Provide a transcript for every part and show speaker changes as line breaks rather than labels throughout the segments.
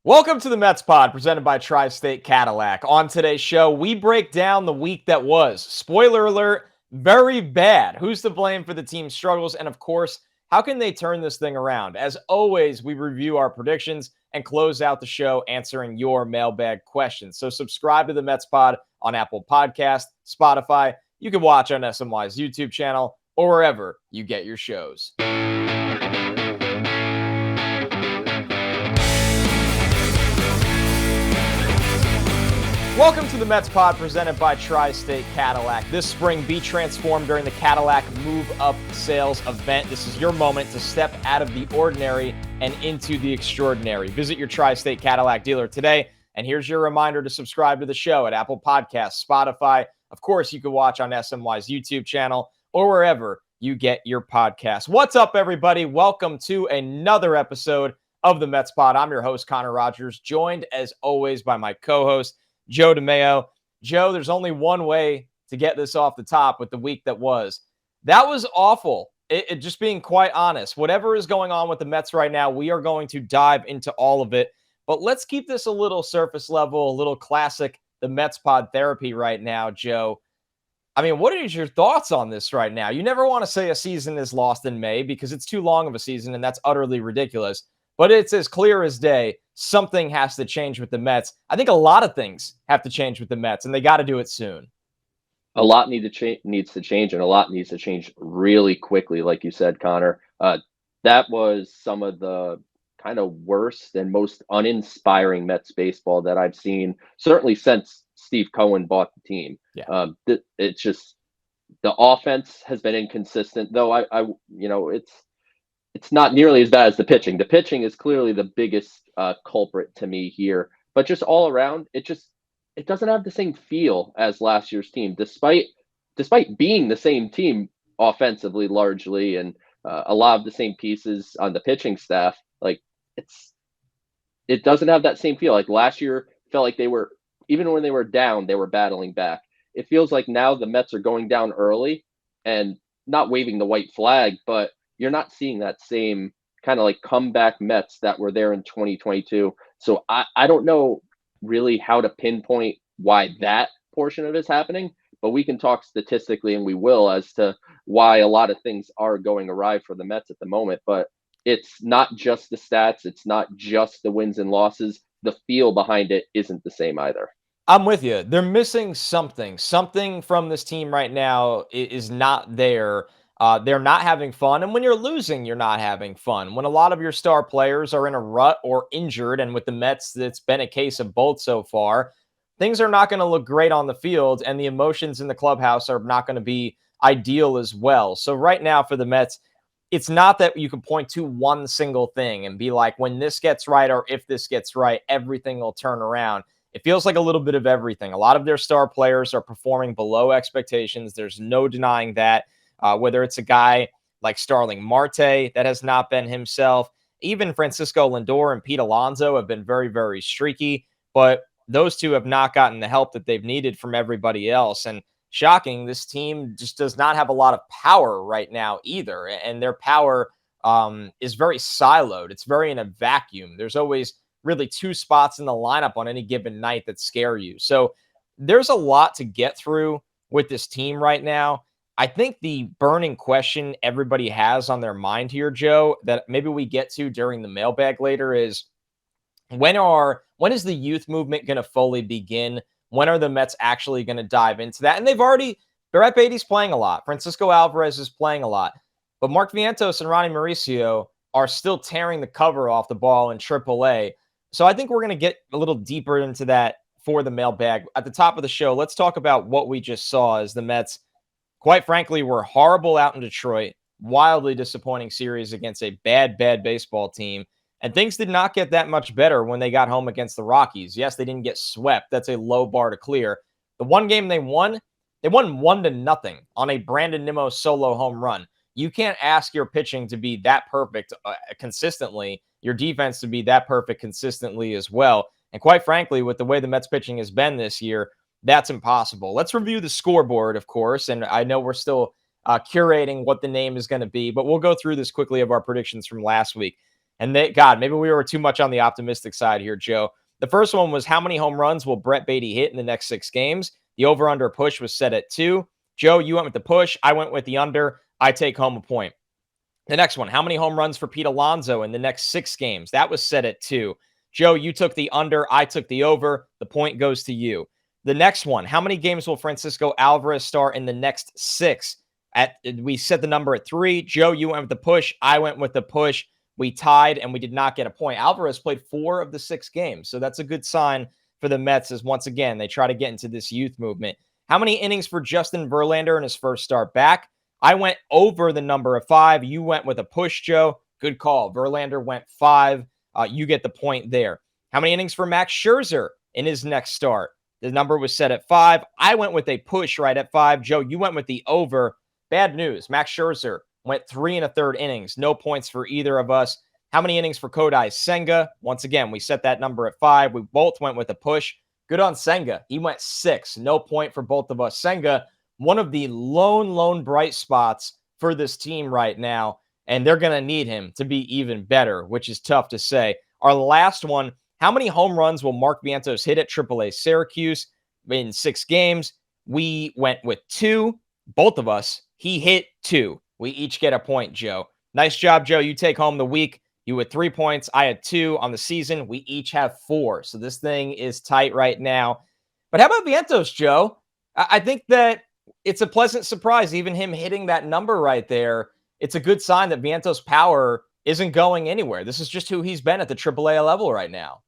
Welcome to the Mets Pod, presented by Tri-State Cadillac. On today's show, we break down the week that was. Spoiler alert, very bad. Who's to blame for the team's struggles? And of course, how can they turn this thing around? As always, we review our predictions and close out the show answering your mailbag questions. So subscribe to the Mets Pod on Apple Podcasts, Spotify. You can watch on SNY's YouTube channel or wherever you get your shows. Welcome to the Mets Pod, presented by Tri-State Cadillac. This spring, be transformed during the Cadillac Move Up Sales event. This is your moment to step out of the ordinary and into the extraordinary. Visit your Tri-State Cadillac dealer today. And here's your reminder to subscribe to the show at Apple Podcasts, Spotify. Of course, you can watch on SNY's YouTube channel or wherever you get your podcasts. What's up, everybody? Welcome to another episode of the Mets Pod. I'm your host, Connor Rogers, joined as always by my co-host, Joe DeMayo. Joe, there's only one way to get this off the top with the week that was. That was awful. It just being quite honest. Whatever is going on with the Mets right now, we are going to dive into all of it. But let's keep this a little surface level, a little classic, the Mets Pod therapy right now, Joe. I mean, what are your thoughts on this right now? You never want to say a season is lost in May because it's too long of a season, and that's utterly ridiculous. But it's as clear as day. Something has to change with the Mets. I think a lot of things have to change with the Mets, and they got to do it soon.
A lot needs to change, and a lot needs to change really quickly, like you said, Connor. That was some of the kind of worst and most uninspiring Mets baseball that I've seen, certainly since Steve Cohen bought the team.
Yeah.
It's just the offense has been inconsistent, though. It's not nearly as bad as the pitching. The pitching is clearly the biggest culprit to me here, but just all around, it doesn't have the same feel as last year's team, despite being the same team offensively largely, and a lot of the same pieces on the pitching staff. Like it doesn't have that same feel. Like last year, felt like they were, even when they were down, they were battling back. It feels like now the Mets are going down early and not waving the white flag, but you're not seeing that same kind of like comeback Mets that were there in 2022. So I don't know really how to pinpoint why that portion of it is happening, but we can talk statistically, and we will, as to why a lot of things are going awry for the Mets at the moment. But it's not just the stats. It's not just the wins and losses. The feel behind it isn't the same either.
I'm with you. They're missing something. Something from this team right now is not there. They're not having fun. And when you're losing, you're not having fun. When a lot of your star players are in a rut or injured, and with the Mets, it's been a case of both so far, things are not going to look great on the field, and the emotions in the clubhouse are not going to be ideal as well. So right now for the Mets, it's not that you can point to one single thing and be like, when this gets right or if this gets right, everything will turn around. It feels like a little bit of everything. A lot of their star players are performing below expectations. There's no denying that. Whether it's a guy like Starling Marte that has not been himself, even Francisco Lindor and Pete Alonso have been very, very streaky, but those two have not gotten the help that they've needed from everybody else. And shocking, this team just does not have a lot of power right now either. And their power is very siloed. It's very in a vacuum. There's always really two spots in the lineup on any given night that scare you. So there's a lot to get through with this team right now. I think the burning question everybody has on their mind here, Joe, that maybe we get to during the mailbag later is when is the youth movement going to fully begin? When are the Mets actually going to dive into that? And Barrett Beatty's playing a lot. Francisco Alvarez is playing a lot. But Mark Vientos and Ronnie Mauricio are still tearing the cover off the ball in AAA. So I think we're going to get a little deeper into that for the mailbag. At the top of the show, let's talk about what we just saw as the Mets, quite frankly, were horrible out in Detroit. Wildly disappointing series against a bad baseball team. And things did not get that much better when they got home against the Rockies. Yes, they didn't get swept. That's a low bar to clear. The one game they won 1-0 on a Brandon Nimmo solo home run. You can't ask your pitching to be that perfect consistently, your defense to be that perfect consistently as well. And quite frankly, with the way the Mets pitching has been this year, that's impossible. Let's review the scoreboard, of course. And I know we're still curating what the name is going to be, but we'll go through this quickly of our predictions from last week. And God, maybe we were too much on the optimistic side here, Joe. The first one was how many home runs will Brett Beatty hit in the next 6 games? The over-under push was set at 2. Joe, you went with the push. I went with the under. I take home a point. The next one, how many home runs for Pete Alonso in the next 6 games? That was set at 2. Joe, you took the under. I took the over. The point goes to you. The next one, how many games will Francisco Alvarez start in the next 6? We set the number at 3. Joe, you went with the push. I went with the push. We tied, and we did not get a point. Alvarez played 4 of the 6 games, so that's a good sign for the Mets as, once again, they try to get into this youth movement. How many innings for Justin Verlander in his first start back? I went over the number of 5. You went with a push, Joe. Good call. Verlander went 5. You get the point there. How many innings for Max Scherzer in his next start? The number was set at 5. I went with a push right at 5. Joe, you went with the over. Bad news. Max Scherzer went 3 1/3 innings. No points for either of us. How many innings for Kodai Senga? Once again, we set that number at 5. We both went with a push. Good on Senga. He went 6. No point for both of us. Senga, one of the lone bright spots for this team right now, and they're going to need him to be even better, which is tough to say. Our last one, how many home runs will Mark Vientos hit at AAA Syracuse in 6 games? We went with 2. Both of us, he hit 2. We each get a point, Joe. Nice job, Joe. You take home the week. You had 3 points. I had 2 on the season. We each have 4. So this thing is tight right now. But how about Vientos, Joe? I think that it's a pleasant surprise, even him hitting that number right there. It's a good sign that Vientos' power isn't going anywhere. This is just who he's been at the AAA level right now.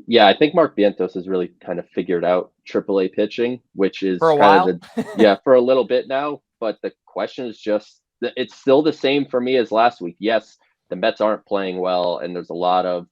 Yeah, I think Mark Vientos has really kind of figured out AAA pitching, which is
For a
kind
while.
of for a little bit now. But the question is just, it's still the same for me as last week. Yes, the Mets aren't playing well, and there's a lot of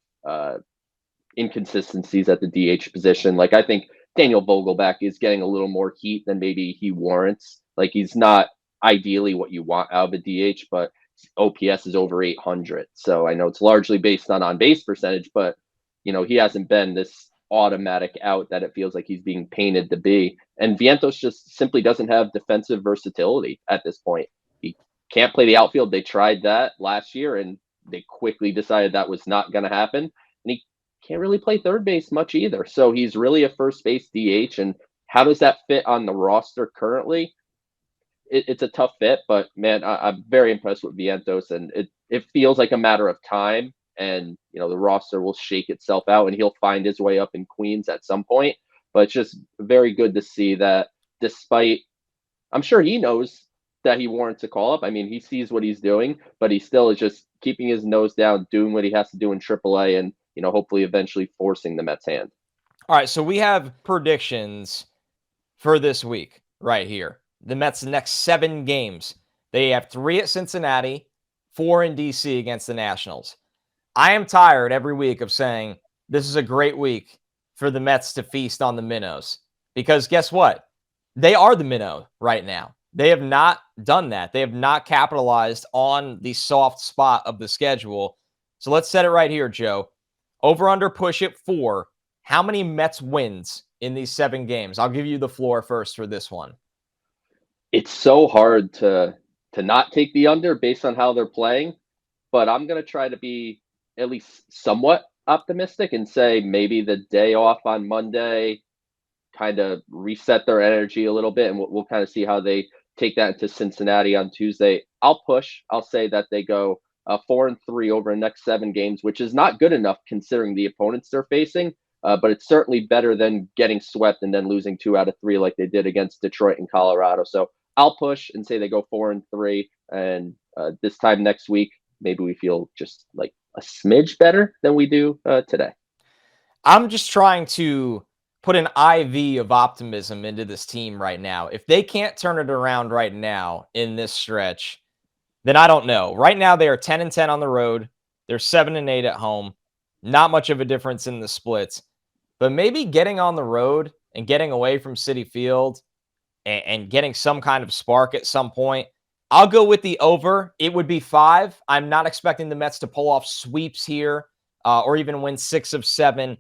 inconsistencies at the DH position. Like, I think Daniel Vogelback is getting a little more heat than maybe he warrants. Like, he's not ideally what you want out of a DH, but OPS is over 800. So I know it's largely based on base percentage, but he hasn't been this automatic out that it feels like he's being painted to be. And Vientos just simply doesn't have defensive versatility at this point. He can't play the outfield. They tried that last year, and they quickly decided that was not going to happen. And he can't really play third base much either. So he's really a first base DH. And how does that fit on the roster currently? It's a tough fit, but man, I'm very impressed with Vientos, and it feels like a matter of time. And the roster will shake itself out, and he'll find his way up in Queens at some point. But it's just very good to see that, despite, I'm sure he knows that he warrants a call up. I mean, he sees what he's doing, but he still is just keeping his nose down, doing what he has to do in AAA, and hopefully eventually forcing the Mets' hand.
All right, so we have predictions for this week right here. The Mets' next 7 games. They have 3 at Cincinnati, 4 in DC against the Nationals. I am tired every week of saying this is a great week for the Mets to feast on the minnows, because guess what? They are the minnow right now. They have not done that. They have not capitalized on the soft spot of the schedule. So let's set it right here, Joe. Over under push at 4. How many Mets wins in these 7 games? I'll give you the floor first for this one.
It's so hard to not take the under based on how they're playing, but I'm going to try to be at least somewhat optimistic and say maybe the day off on Monday kind of reset their energy a little bit, and we'll kind of see how they take that into Cincinnati on Tuesday. I'll push. I'll say that they go 4-3 over the next 7 games, which is not good enough considering the opponents they're facing, but it's certainly better than getting swept and then losing 2 out of 3 like they did against Detroit and Colorado. So I'll push and say they go 4-3, and this time next week, maybe we feel just like a smidge better than we do today.
I'm just trying to put an IV of optimism into this team right now. If they can't turn it around right now in this stretch, then I don't know. Right now, they are 10-10 on the road. They're 7-8 at home. Not much of a difference in the splits. But maybe getting on the road and getting away from Citi Field and getting some kind of spark at some point, I'll go with the over. It would be 5. I'm not expecting the Mets to pull off sweeps here or even win 6 of 7.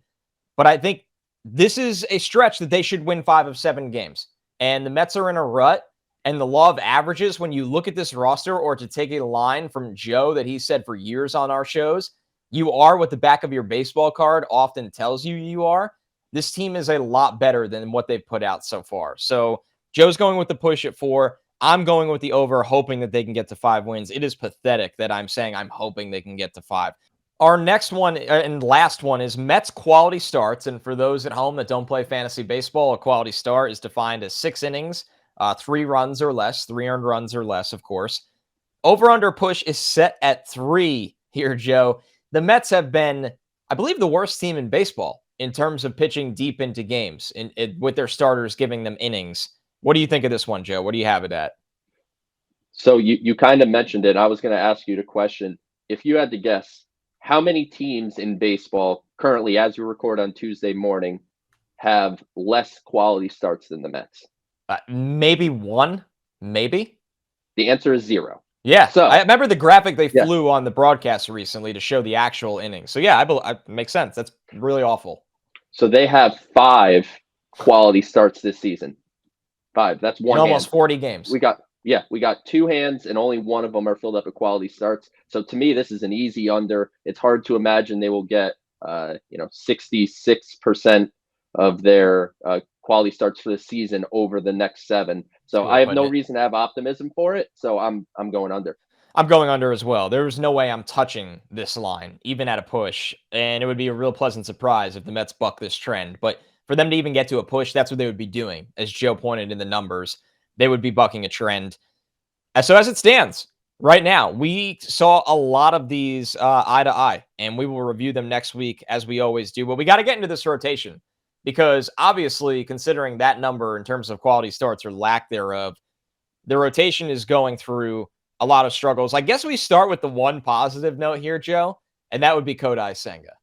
But I think this is a stretch that they should win 5 of 7 games. And the Mets are in a rut. and the law of averages, when you look at this roster, or to take a line from Joe that he said for years on our shows, you are what the back of your baseball card often tells you you are. This team is a lot better than what they've put out so far. So Joe's going with the push at 4. I'm going with the over, hoping that they can get to 5 wins. It is pathetic that I'm saying I'm hoping they can get to 5. Our next one and last one is Mets quality starts. And for those at home that don't play fantasy baseball, a quality start is defined as 6 innings, 3 runs or less, 3 earned runs or less, of course. Over under push is set at 3 here, Joe. The Mets have been, I believe, the worst team in baseball in terms of pitching deep into games with their starters giving them innings. What do you think of this one, Joe? What do you have it at?
So you kind of mentioned it. I was going to ask you the question. If you had to guess, how many teams in baseball currently, as we record on Tuesday morning, have less quality starts than the Mets?
Maybe 1, maybe.
The answer is 0.
Yeah,
So
I remember the graphic they
yeah,
flew on the broadcast recently to show the actual innings. So yeah, makes sense. That's really awful.
so they have 5 quality starts this season. 5. That's
In
one
almost
hand.
40 games.
We got 2 hands, and only one of them are filled up with quality starts. So to me, this is an easy under. It's hard to imagine they will get 66% of their quality starts for the season over the next 7. So I have no reason to have optimism for it. So I'm going under.
I'm going under as well. There's no way I'm touching this line, even at a push. And it would be a real pleasant surprise if the Mets buck this trend. But for them to even get to a push, that's what they would be doing. As Joe pointed in the numbers, they would be bucking a trend. So as it stands right now, we saw a lot of these eye to eye, and we will review them next week as we always do. But we got to get into this rotation because obviously, considering that number in terms of quality starts or lack thereof, the rotation is going through a lot of struggles. I guess we start with the one positive note here, Joe, and that would be Kodai Senga.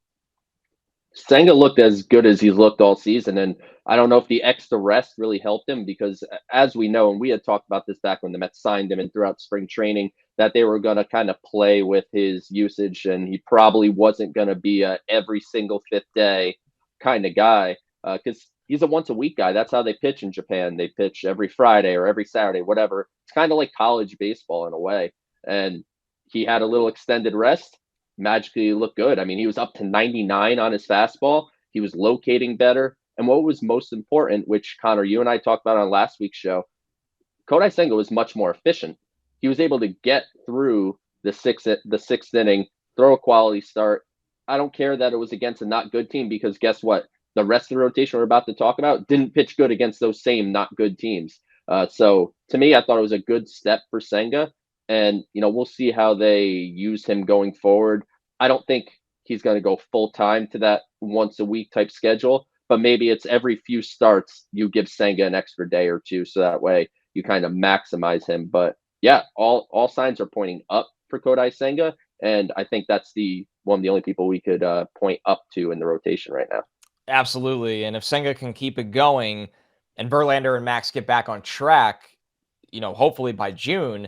Senga looked as good as he's looked all season, and I don't know if the extra rest really helped him because, as we know, and we had talked about this back when the Mets signed him and throughout spring training, that they were going to kind of play with his usage, and he probably wasn't going to be a every single 5th day kind of guy because he's a once a week guy. That's how they pitch in Japan. They pitch every Friday or every Saturday, whatever. It's kind of like college baseball in a way, and he had a little extended rest. Magically looked good. I mean, he was up to 99 on his fastball. He was locating better. And what was most important, which Connor, you and I talked about on last week's show, Kodai Senga was much more efficient. He was able to get through the sixth inning, throw a quality start. I don't care that it was against a not good team because guess what? The rest of the rotation we're about to talk about didn't pitch good against those same not good teams. So to me, I thought it was a good step for Senga. And, we'll see how they use him going forward. I don't think he's going to go full time to that once a week type schedule, but maybe it's every few starts you give Senga an extra day or 2. So that way you kind of maximize him. But yeah, all signs are pointing up for Kodai Senga. And I think that's one of the only people we could point up to in the rotation right now.
Absolutely. And if Senga can keep it going and Verlander and Max get back on track, hopefully by June,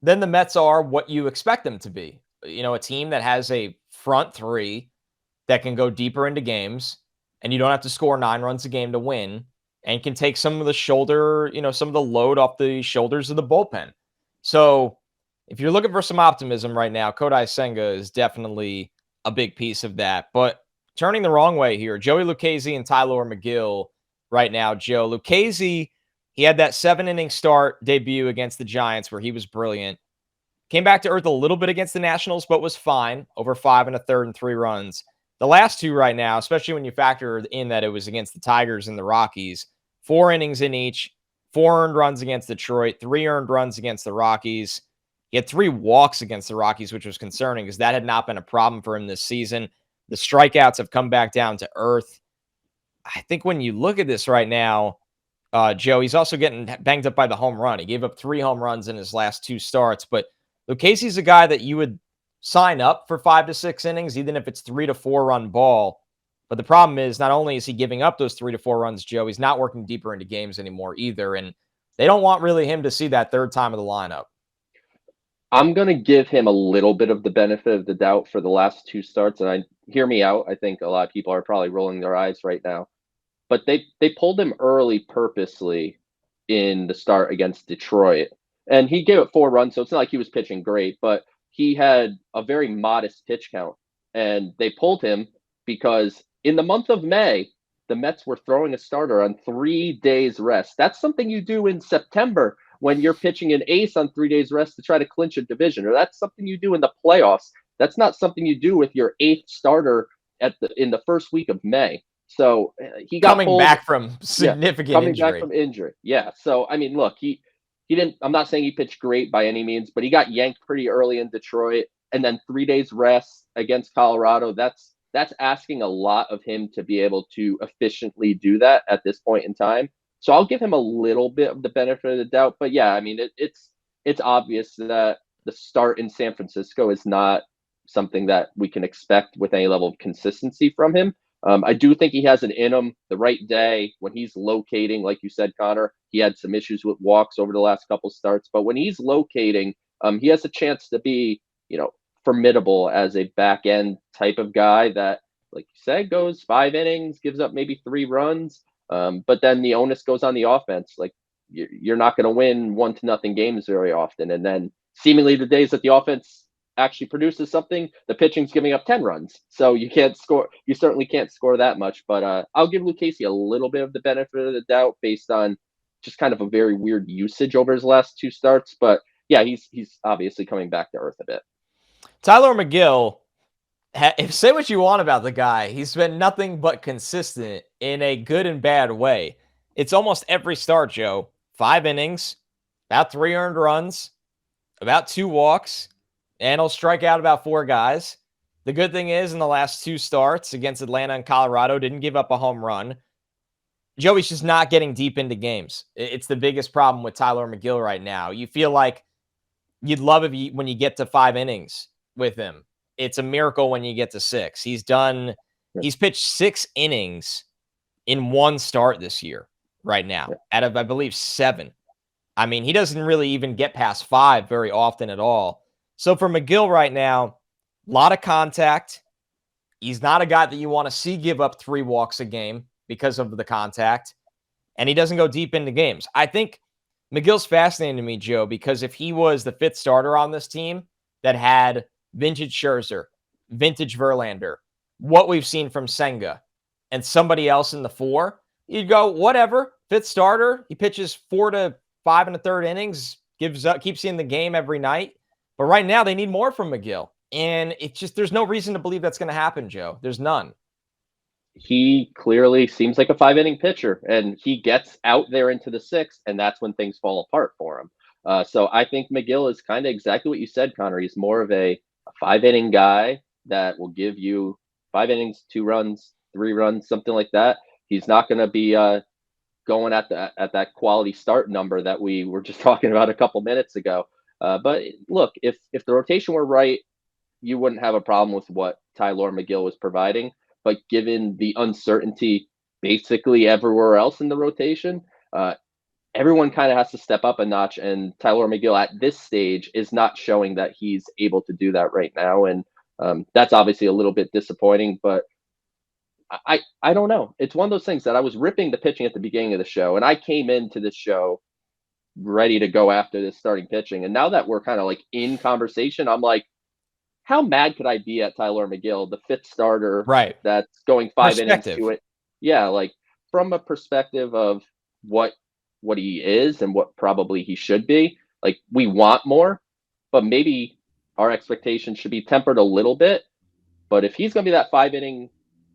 then the Mets are what you expect them to be. A team that has a front 3 that can go deeper into games, and you don't have to score 9 runs a game to win, and can take some of the some of the load off the shoulders of the bullpen. So if you're looking for some optimism right now, Kodai Senga is definitely a big piece of that. But turning the wrong way here, Joey Lucchesi and Tyler McGill right now. Joe Lucchesi, he had that 7-inning start debut against the Giants where he was brilliant. Came back to earth a little bit against the Nationals, but was fine. Over 5 1/3 and 3 runs. The last 2 right now, especially when you factor in that it was against the Tigers and the Rockies, 4 innings in each, 4 earned runs against Detroit, 3 earned runs against the Rockies. He had 3 walks against the Rockies, which was concerning because that had not been a problem for him this season. The strikeouts have come back down to earth. I think when you look at this right now, Joe, he's also getting banged up by the home run. He gave up 3 home runs in his last 2 starts, but Lucchesi's a guy that you would sign up for 5 to 6 innings, even if it's 3 to 4 run ball. But the problem is not only is he giving up those 3 to 4 runs, Joe, he's not working deeper into games anymore either. And they don't want really him to see that third time of the lineup.
I'm going to give him a little bit of the benefit of the doubt for the last 2 starts. And hear me out. I think a lot of people are probably rolling their eyes right now. But they pulled him early purposely in the start against Detroit. And he gave it 4 runs, so it's not like he was pitching great, but he had a very modest pitch count. And they pulled him because in the month of May, the Mets were throwing a starter on 3 days rest. That's something you do in September when you're pitching an ace on 3 days rest to try to clinch a division, or that's something you do in the playoffs. That's not something you do with your eighth starter in the first week of May. So he got
Coming
pulled.
back from
Yeah,
significant
coming
injury.
back from injury. Yeah. So I mean, look, he didn't. I'm not saying he pitched great by any means, but he got yanked pretty early in Detroit, and then 3 days rest against Colorado. That's asking a lot of him to be able to efficiently do that at this point in time. So I'll give him a little bit of the benefit of the doubt. But yeah, I mean, it's obvious that the start in San Francisco is not something that we can expect with any level of consistency from him. I do think he has it in him the right day when he's locating, like you said, Connor. He had some issues with walks over the last couple starts, but when he's locating, he has a chance to be, formidable as a back end type of guy that, like you said, goes 5 innings, gives up maybe 3 runs, but then the onus goes on the offense. Like you're not going to win 1-0 games very often, and then seemingly the days that the offense actually produces something, the pitching's giving up 10 runs. So you can't score. You certainly can't score that much. But I'll give Lucchesi a little bit of the benefit of the doubt based on just kind of a very weird usage over his last 2 starts. But yeah, he's obviously coming back to earth a bit.
Tyler McGill, if say what you want about the guy, he's been nothing but consistent in a good and bad way. It's almost every start, Joe. 5 innings, about 3 earned runs, about 2 walks, and he'll strike out about 4 guys. The good thing is, in the last 2 starts against Atlanta and Colorado, didn't give up a home run. Joey's just not getting deep into games. It's the biggest problem with Tyler McGill right now. You feel like you'd love when you get to 5 innings with him. It's a miracle when you get to 6. He's pitched 6 innings in 1 start this year right now out of, I believe, 7. I mean, he doesn't really even get past 5 very often at all. So for McGill right now, a lot of contact. He's not a guy that you want to see give up 3 walks a game because of the contact, and he doesn't go deep into games. I think McGill's fascinating to me, Joe, because if he was the 5th starter on this team that had vintage Scherzer, vintage Verlander, what we've seen from Senga, and somebody else in the 4, you'd go, whatever, 5th starter, he pitches 4 to 5 1/3 innings, keeps you in the game every night. But right now, they need more from McGill. And it's just, there's no reason to believe that's going to happen, Joe. There's none.
He clearly seems like a 5 inning pitcher, and he gets out there into the 6th, and that's when things fall apart for him. So I think McGill is kind of exactly what you said, Connor. He's more of a 5 inning guy that will give you 5 innings, 2 runs, 3 runs, something like that. He's not going to be going at that quality start number that we were just talking about a couple minutes ago. But look, if the rotation were right, you wouldn't have a problem with what Tyler McGill was providing. But given the uncertainty basically everywhere else in the rotation, everyone kind of has to step up a notch. And Tyler McGill at this stage is not showing that he's able to do that right now. And that's obviously a little bit disappointing. But I don't know. It's one of those things that I was ripping the pitching at the beginning of the show, and I came into this show ready to go after this starting pitching. And now that we're kind of like in conversation, I'm like, how mad could I be at Tyler McGill, the 5th starter
Right.
that's going 5 innings to it? Yeah, like from a perspective of what he is and what probably he should be, like we want more, but maybe our expectations should be tempered a little bit. But if he's going to be that 5 inning,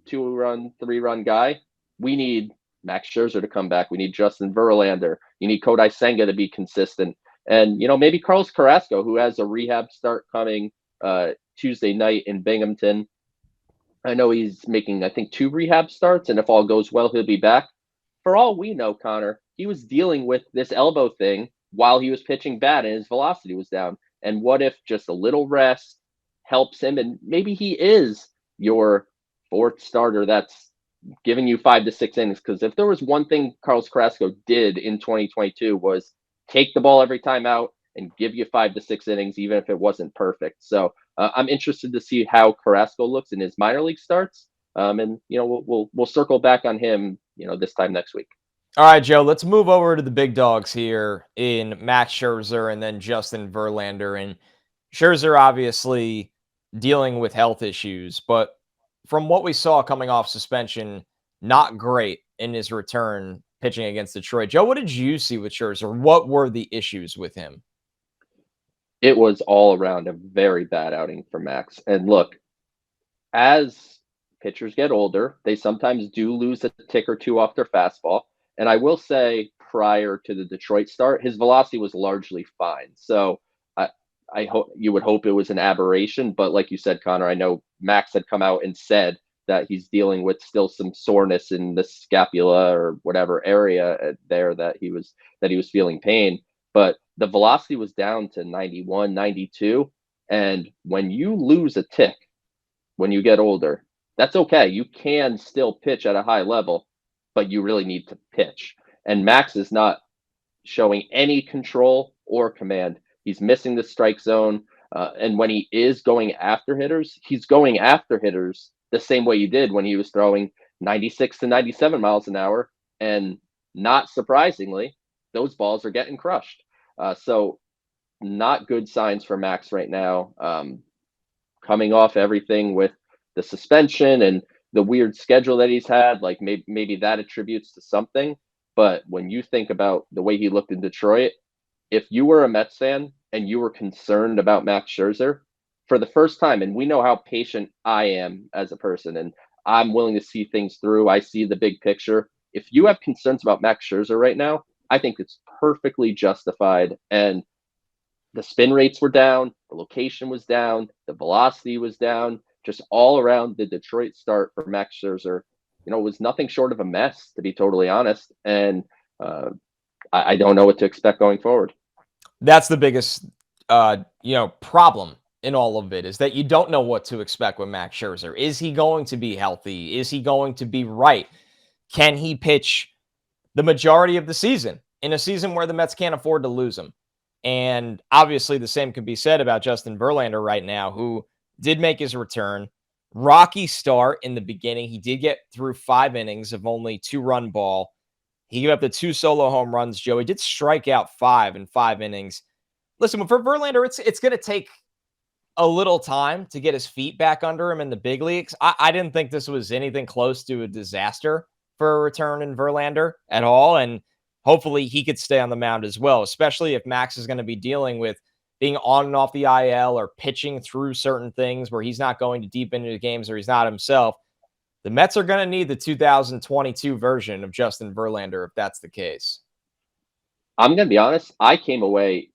2 run, 3 run guy, we need Max Scherzer to come back. We need Justin Verlander. You need Kodai Senga to be consistent. And, maybe Carlos Carrasco, who has a rehab start coming Tuesday night in Binghamton. I know he's making, I think, 2 rehab starts, and if all goes well, he'll be back. For all we know, Connor, he was dealing with this elbow thing while he was pitching bad and his velocity was down. And what if just a little rest helps him, and maybe he is your 4th starter that's giving you 5 to 6 innings? Because if there was one thing Carlos Carrasco did in 2022 was take the ball every time out and give you 5 to 6 innings, even if it wasn't perfect. So I'm interested to see how Carrasco looks in his minor league starts. And we'll circle back on him, this time next week.
All right, Joe, let's move over to the big dogs here in Max Scherzer and then Justin Verlander. And Scherzer obviously dealing with health issues, but from what we saw coming off suspension, not great in his return pitching against Detroit. Joe, what did you see with Scherzer? What were the issues with him?
It was all around a very bad outing for Max. And look, as pitchers get older, they sometimes do lose a tick or two off their fastball. And I will say, prior to the Detroit start, his velocity was largely fine. So I, I hope you would hope it was an aberration. But like you said, Connor, I know Max had come out and said that he's dealing with still some soreness in the scapula or whatever area there that he was feeling pain. But the velocity was down to 91, 92. And when you lose a tick, when you get older, that's okay. You can still pitch at a high level, but you really need to pitch. And Max is not showing any control or command. He's missing the strike zone. And when he is going after hitters, he's going after hitters the same way he did when he was throwing 96 to 97 miles an hour. And not surprisingly, those balls are getting crushed. So, not good signs for Max right now. Coming off everything with the suspension and the weird schedule that he's had, like maybe that attributes to something. But when you think about the way he looked in Detroit, if you were a Mets fan and you were concerned about Max Scherzer for the first time, and we know how patient I am as a person, and I'm willing to see things through. I see the big picture. If you have concerns about Max Scherzer right now, I think it's perfectly justified. And the spin rates were down, the location was down, the velocity was down, just all around the Detroit start for Max Scherzer. Was nothing short of a mess, to be totally honest. And I don't know what to expect going forward.
That's the biggest, problem in all of it is that you don't know what to expect with Max Scherzer. Is he going to be healthy? Is he going to be right? Can he pitch the majority of the season in a season where the Mets can't afford to lose him? And obviously, the same could be said about Justin Verlander right now, who did make his return. Rocky start in the beginning. He did get through 5 innings of only 2-run ball. He gave up the 2 solo home runs, Joe. He did strike out 5 in 5 innings. Listen, for Verlander, it's going to take a little time to get his feet back under him in the big leagues. I didn't think this was anything close to a disaster for a return in Verlander at all. And hopefully he could stay on the mound as well, especially if Max is going to be dealing with being on and off the IL or pitching through certain things where he's not going to deep into the games or he's not himself. The Mets are going to need the 2022 version of Justin Verlander if that's the case.
I'm going to be honest. I came away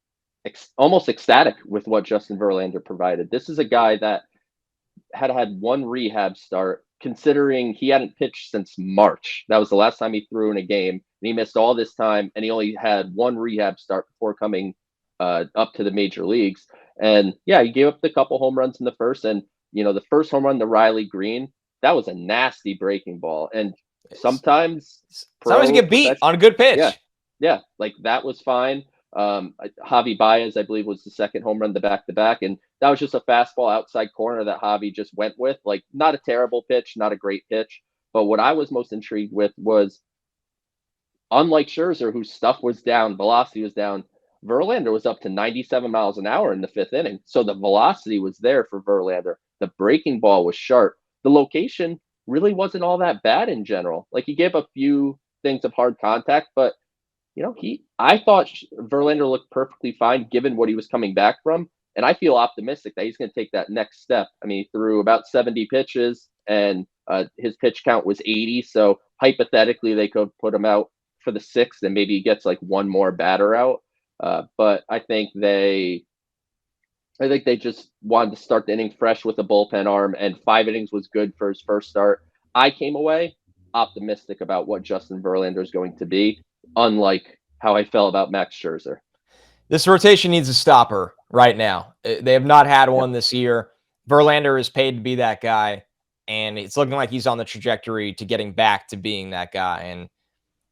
almost ecstatic with what Justin Verlander provided. This is a guy that had one rehab start, considering he hadn't pitched since March. That was the last time he threw in a game, and he missed all this time, and he only had one rehab start before coming up to the major leagues. And yeah, he gave up the couple home runs in the first, and the first home run to Riley Green, that was a nasty breaking ball. And sometimes
you get beat on a good pitch.
Yeah, like that was fine. Javi Baez, I believe, was the second home run, the back-to-back, and that was just a fastball outside corner that Javi just went with. Like, not a terrible pitch, not a great pitch, but what I was most intrigued with was, unlike Scherzer, whose stuff was down, velocity was down, Verlander was up to 97 miles an hour in the 5th inning, so the velocity was there for Verlander. The breaking ball was sharp. The location really wasn't all that bad in general. Like, he gave a few things of hard contact, but I thought Verlander looked perfectly fine given what he was coming back from. And I feel optimistic that he's going to take that next step. I mean, he threw about 70 pitches and his pitch count was 80. So hypothetically, they could put him out for the 6th and maybe he gets like one more batter out. But I think they just wanted to start the inning fresh with a bullpen arm, and 5 innings was good for his first start. I came away optimistic about what Justin Verlander is going to be, unlike how I felt about Max Scherzer.
This rotation needs a stopper right now. They have not had one this year. Verlander is paid to be that guy, and it's looking like he's on the trajectory to getting back to being that guy. And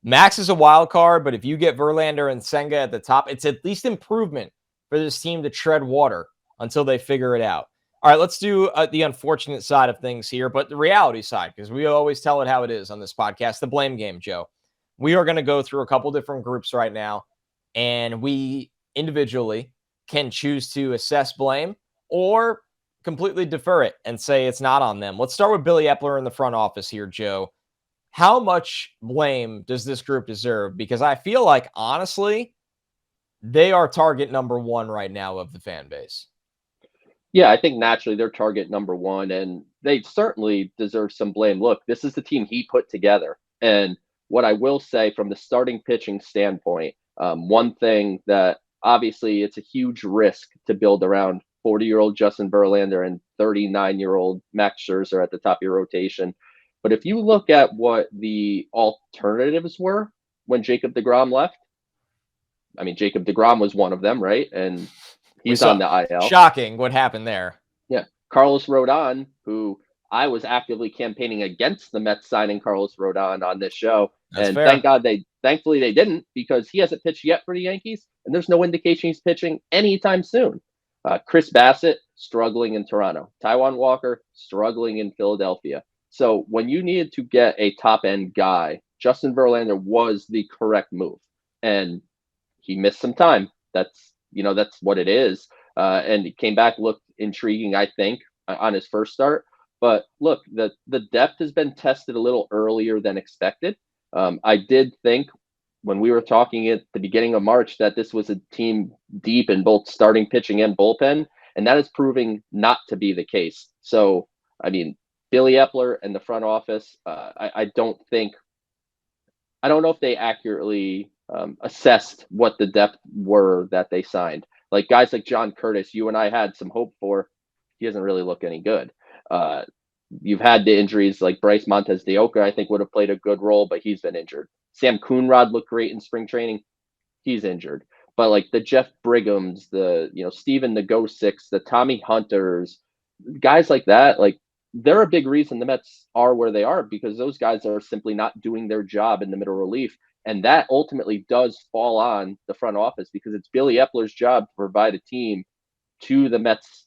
Max is a wild card, but if you get Verlander and Senga at the top, it's at least improvement for this team to tread water until they figure it out. All right, let's do the unfortunate side of things here, but the reality side, because we always tell it how it is on this podcast, the blame game, Joe. we are going to go through a couple different groups right now, and we individually can choose to assess blame or completely defer it and say it's not on them. Let's start with Billy Epler in the front office here, Joe. How much blame does this group deserve? Because I feel like, honestly, they are target number one right now of the fan base.
Yeah, I think naturally they're target number one, and they certainly deserve some blame. Look, this is the team he put together. And what I will say from the starting pitching standpoint, one thing that obviously it's a huge risk to build around 40-year-old Justin Verlander and 39-year-old Max Scherzer at the top of your rotation. But if you look at what the alternatives were when Jacob deGrom left, I mean, Jacob deGrom was one of them, right? And
We
he's on
saw
the IL.
shocking what happened there.
Yeah. Carlos Rodon, who I was actively campaigning against the Mets signing Carlos Rodon on this show.
That's
And
fair.
thankfully they didn't, because he hasn't pitched yet for the Yankees. And there's no indication he's pitching anytime soon. Chris Bassett, struggling in Toronto. Taijuan Walker, struggling in Philadelphia. So when you needed to get a top end guy, Justin Verlander was the correct move. And he missed some time. That's what it is. And he came back, looked intriguing, I think, on his first start. But look, the depth has been tested a little earlier than expected. I did think when we were talking at the beginning of March that this was a team deep in both starting pitching and bullpen, and that is proving not to be the case. So, I mean, Billy Epler and the front office, I don't know if they accurately assessed what the depth were that they signed. Like guys like John Curtis, you and I had some hope for. He doesn't really look any good. You've had the injuries like Bryce Montes de Oca, I think would have played a good role, but he's been injured. Sam Coonrod looked great in spring training. He's injured. But like the Jeff Brighams, the Steven Nagosics, the Tommy Hunters, guys like that, like they're a big reason the Mets are where they are, because those guys are simply not doing their job in the middle relief. And that ultimately does fall on the front office, because it's Billy Epler's job to provide a team to the Mets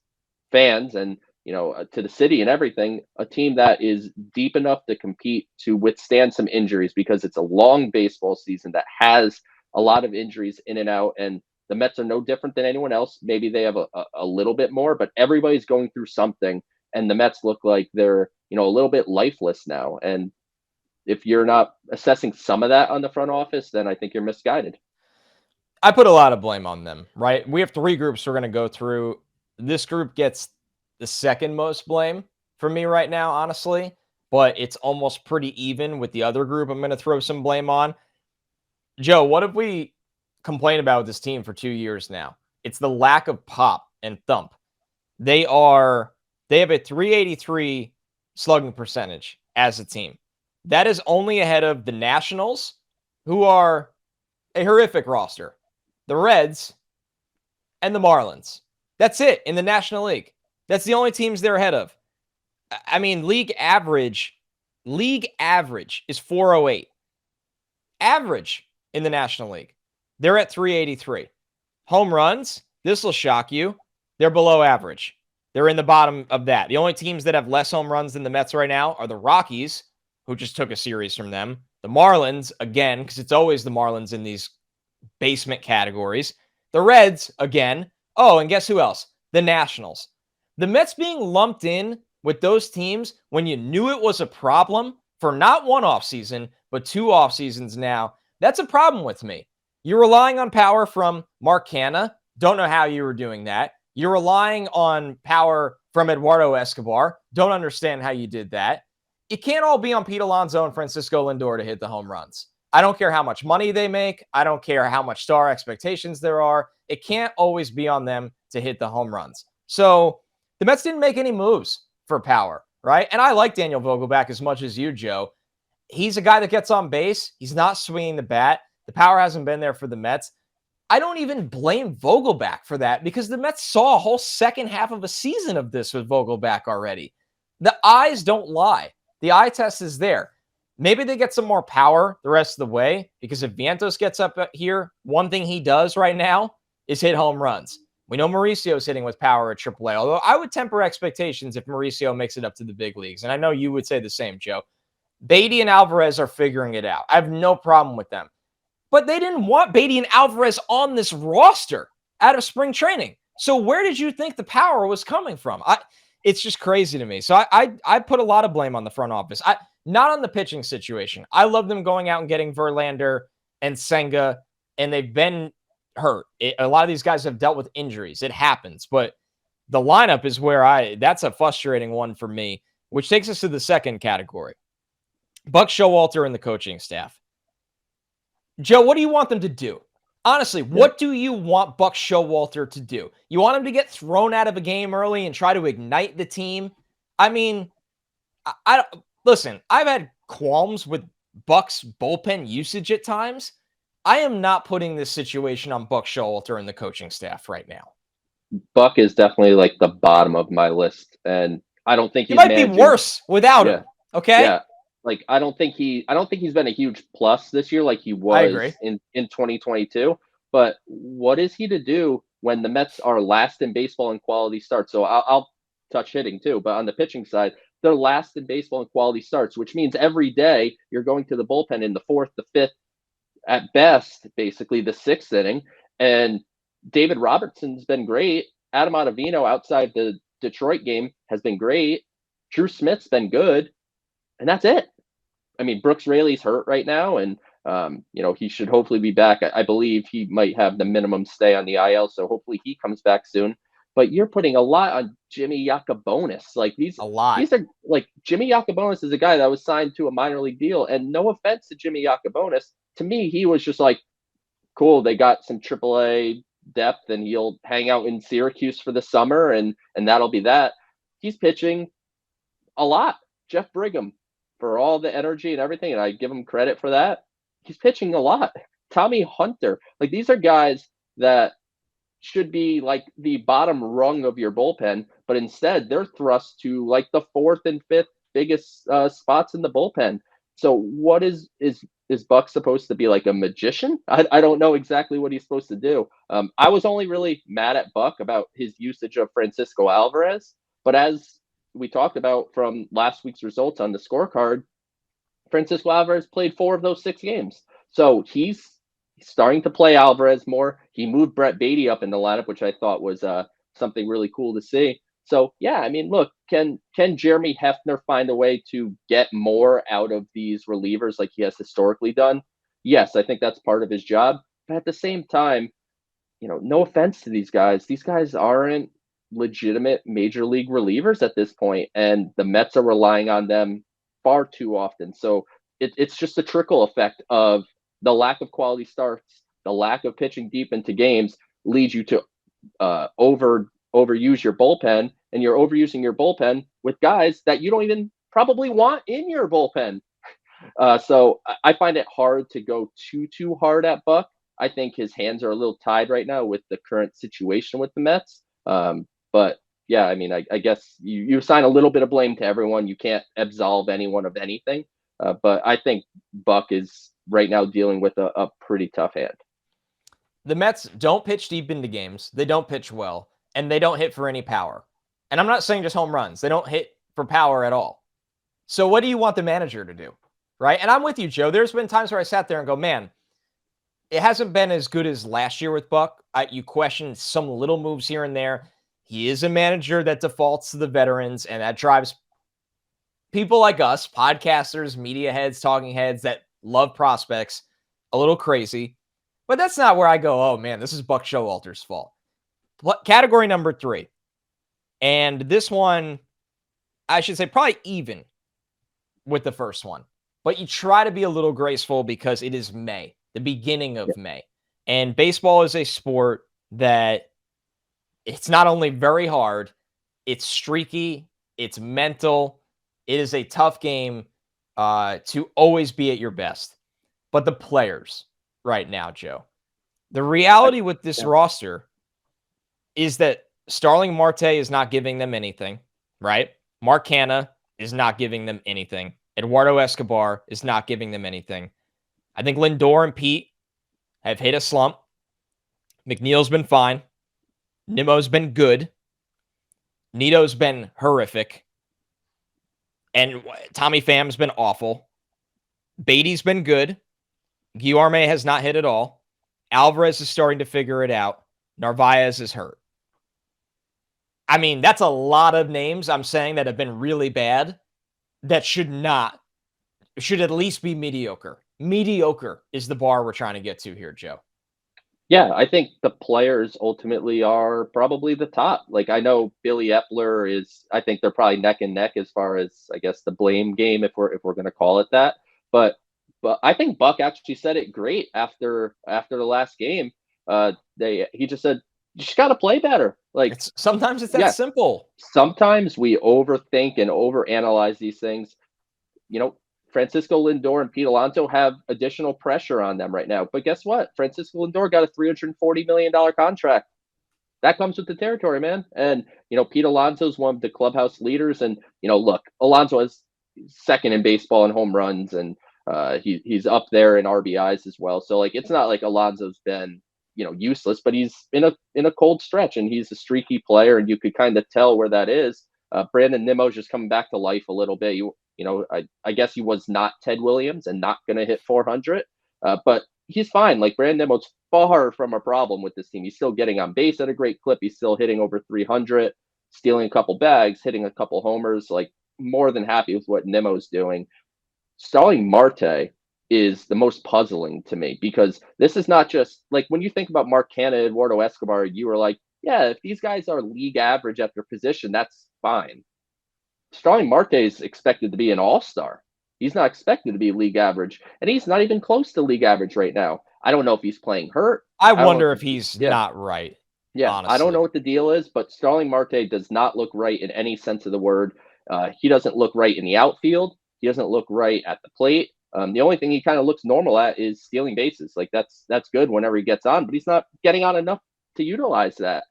fans and to the city and everything, a team that is deep enough to compete, to withstand some injuries, because it's a long baseball season that has a lot of injuries in and out. And the Mets are no different than anyone else. Maybe they have a little bit more, but everybody's going through something. And the Mets look like they're, a little bit lifeless now. And if you're not assessing some of that on the front office, then I think you're misguided.
I put a lot of blame on them, right? We have three groups we're going to go through. This group gets the second most blame for me right now, honestly, but it's almost pretty even with the other group I'm going to throw some blame on. Joe, what have we complained about with this team for 2 years now? It's the lack of pop and thump. They have a 383 slugging percentage as a team. That is only ahead of the Nationals, who are a horrific roster, the Reds, and the Marlins. That's it in the National League. That's the only teams they're ahead of. I mean, league average is 408. Average in the National League. They're at 383. Home runs, this will shock you. They're below average. They're in the bottom of that. The only teams that have less home runs than the Mets right now are the Rockies, who just took a series from them. The Marlins, again, because it's always the Marlins in these basement categories. The Reds, again. Oh, and guess who else? The Nationals. The Mets being lumped in with those teams when you knew it was a problem for not one offseason, but 2 off seasons now, that's a problem with me. You're relying on power from Mark Canha. Don't know how you were doing that. You're relying on power from Eduardo Escobar. Don't understand how you did that. It can't all be on Pete Alonso and Francisco Lindor to hit the home runs. I don't care how much money they make. I don't care how much star expectations there are. It can't always be on them to hit the home runs. So the Mets didn't make any moves for power, right? And I like Daniel Vogelbach as much as you, Joe. He's a guy that gets on base. He's not swinging the bat. The power hasn't been there for the Mets. I don't even blame Vogelbach for that, because the Mets saw a whole second half of a season of this with Vogelbach already. The eyes don't lie. The eye test is there. Maybe they get some more power the rest of the way, because if Vientos gets up here, one thing he does right now is hit home runs. We know Mauricio's hitting with power at AAA, although I would temper expectations if Mauricio makes it up to the big leagues. And I know you would say the same, Joe. Beatty and Alvarez are figuring it out. I have no problem with them. But they didn't want Beatty and Alvarez on this roster out of spring training. So where did you think the power was coming from? It's just crazy to me. So I put a lot of blame on the front office. Not on the pitching situation. I love them going out and getting Verlander and Senga, and they've been hurt. A lot of these guys have dealt with injuries. It happens. But the lineup is where that's a frustrating one for me, which takes us to the second category. Buck Showalter and the coaching staff. Joe, what do you want them to do? Honestly, what do you want Buck Showalter to do? You want him to get thrown out of a game early and try to ignite the team? I mean, I listen, I've had qualms with Buck's bullpen usage at times. I am not putting this situation on Buck Showalter and the coaching staff right now.
Buck is definitely like the bottom of my list, and I don't think
he might be worse without him. Okay.
Yeah. Like I don't think he's been a huge plus this year like he was in 2022. But what is he to do when the Mets are last in baseball in quality starts? So I'll touch hitting too, but on the pitching side, they're last in baseball in quality starts, which means every day you're going to the bullpen in the fourth, the fifth, at best, basically the sixth inning. And David Robertson's been great. Adam Ottavino outside the Detroit game has been great. Drew Smith's been good. And that's it. I mean, Brooks Raley's hurt right now, and he should hopefully be back. I believe he might have the minimum stay on the IL, so hopefully he comes back soon. But you're putting a lot on Jimmy Yacobonis. Like these are like Jimmy Yacobonis is a guy that was signed to a minor league deal, and no offense to Jimmy Yacobonis, to me he was just like, cool. They got some AAA depth, and he'll hang out in Syracuse for the summer, and that'll be that. He's pitching a lot. Jeff Brigham, for all the energy and everything, and I give him credit for that. He's pitching a lot. Tommy Hunter, like these are guys that should be like the bottom rung of your bullpen, but instead they're thrust to like the fourth and fifth biggest spots in the bullpen. So what is Buck supposed to be, like a magician? I don't know exactly what he's supposed to do. I was only really mad at Buck about his usage of Francisco Alvarez, but as we talked about from last week's results on the scorecard, Francisco Alvarez played 4 of those 6 games. So he's starting to play Alvarez more. He moved Brett Beatty up in the lineup, which I thought was something really cool to see. So, yeah, I mean, look, can Jeremy Hefner find a way to get more out of these relievers like he has historically done? Yes, I think that's part of his job. But at the same time, no offense to these guys. These guys aren't legitimate major league relievers at this point, and the Mets are relying on them far too often. So it's just a trickle effect of the lack of quality starts, the lack of pitching deep into games leads you to overuse your bullpen, and you're overusing your bullpen with guys that you don't even probably want in your bullpen. So I find it hard to go too hard at Buck. I think his hands are a little tied right now with the current situation with the Mets. But yeah, I mean, I guess you assign a little bit of blame to everyone. You can't absolve anyone of anything. But I think Buck is right now dealing with a pretty tough hand.
The Mets don't pitch deep into games. They don't pitch well, and they don't hit for any power. And I'm not saying just home runs. They don't hit for power at all. So what do you want the manager to do? Right? And I'm with you, Joe. There's been times where I sat there and go, man, it hasn't been as good as last year with Buck. You question some little moves here and there. He is a manager that defaults to the veterans, and that drives people like us, podcasters, media heads, talking heads that love prospects, a little crazy. But that's not where I go, oh, man, this is Buck Showalter's fault. Category number 3. And this one, I should say probably even with the first one. But you try to be a little graceful because it is May, the beginning of May. And baseball is a sport that it's not only very hard, it's streaky, it's mental. It is a tough game to always be at your best. But the players right now, Joe, the reality with this roster is that Starling Marte is not giving them anything, right? Mark Canha is not giving them anything. Eduardo Escobar is not giving them anything. I think Lindor and Pete have hit a slump. McNeil's been fine. Nimmo's been good. Nito's been horrific. And Tommy Pham's been awful. Beatty's been good. Guilherme has not hit at all. Alvarez is starting to figure it out. Narvaez is hurt. I mean, that's a lot of names I'm saying that have been really bad that should at least be mediocre. Mediocre is the bar we're trying to get to here, Joe.
Yeah, I think the players ultimately are probably the top. Like I know Billy Epler is I think they're probably neck and neck as far as I guess the blame game if we're going to call it that. But but I think Buck actually said it great after the last game. They he just said you just got to play better. Like
Sometimes it's that
yeah,
simple.
sometimes we overthink and overanalyze these things. You know, Francisco Lindor and Pete Alonso have additional pressure on them right now. But guess what? Francisco Lindor got a $340 million contract. That comes with the territory, man. And, Pete Alonso is one of the clubhouse leaders. And, look, Alonso is second in baseball in home runs, and he's up there in RBIs as well. So, like, it's not like Alonso's been, useless, but he's in a cold stretch, and he's a streaky player, and you could kind of tell where that is. Brandon Nimmo's just coming back to life a little bit. I guess he was not Ted Williams and not going to hit 400, but he's fine. Like Brandon Nimmo's far from a problem with this team. He's still getting on base at a great clip. He's still hitting over 300, stealing a couple bags, hitting a couple homers. Like more than happy with what Nimmo's doing. Starling Marte is the most puzzling to me because this is not just like when you think about Mark Canha, Eduardo Escobar, you were like, yeah, if these guys are league average at their position, that's fine. Starling Marte is expected to be an all-star. He's not expected to be league average, and he's not even close to league average right now. I don't know if he's playing hurt.
I wonder if he's not right.
Yeah,
honestly.
I don't know what the deal is, but Starling Marte does not look right in any sense of the word. He doesn't look right in the outfield. He doesn't look right at the plate. The only thing he kind of looks normal at is stealing bases. Like that's good whenever he gets on, but he's not getting on enough to utilize that.